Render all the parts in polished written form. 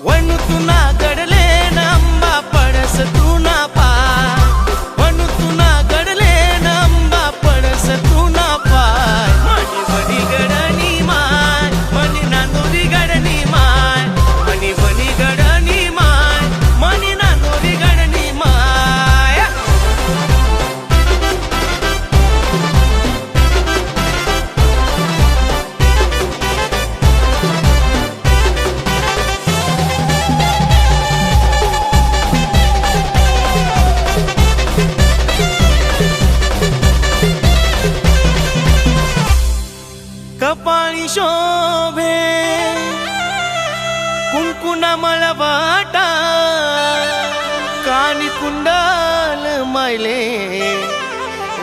वणू तू ना गडले ना अंबा पडस तू ना पाय वणू तू ना गडले ना अंबा पडस तू ना पाय मनी बनी गडनी माय मनी नांदोरी गडनी माय मनी बनी गडनी माय मनी नांदोरी गडनी माय कपाळी शोभे कुंकुना मळवाटा कानी कुंडल मायले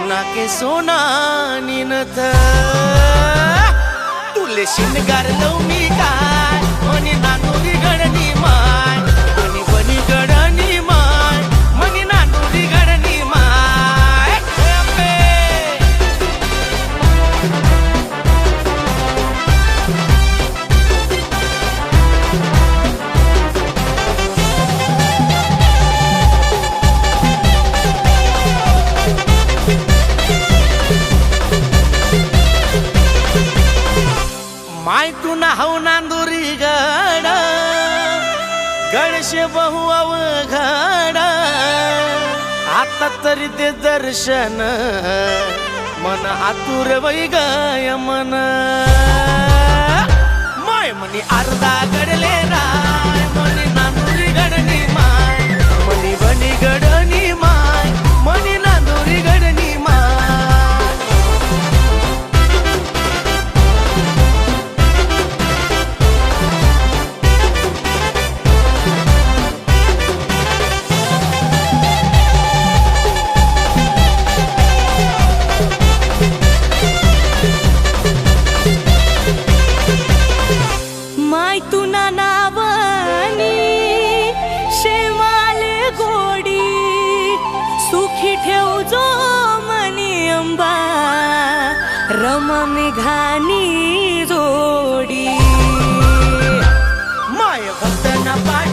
नाके सोना निनथ तुले शिनगार लवमी काय मनी नांदोरी गडनी माय मनी बनी गडनी माय मनी नांदोरी गडनी माय माय तू ना हो नांदोरी गड गडशे बहु अवघड आता तरी ते दर्शन मन आतुर वै गाय मन माय मनी अर्धा गडले राय मनी नांदोरी गडनी माय मनी बनी गडनी माय मनी नांदोरी गडनी माय माय तू ना नावनी शेवाल गोडी सुखी ठेव जो मनी अंबा रमा मेघानी जोडी माय भक्त ना पाठ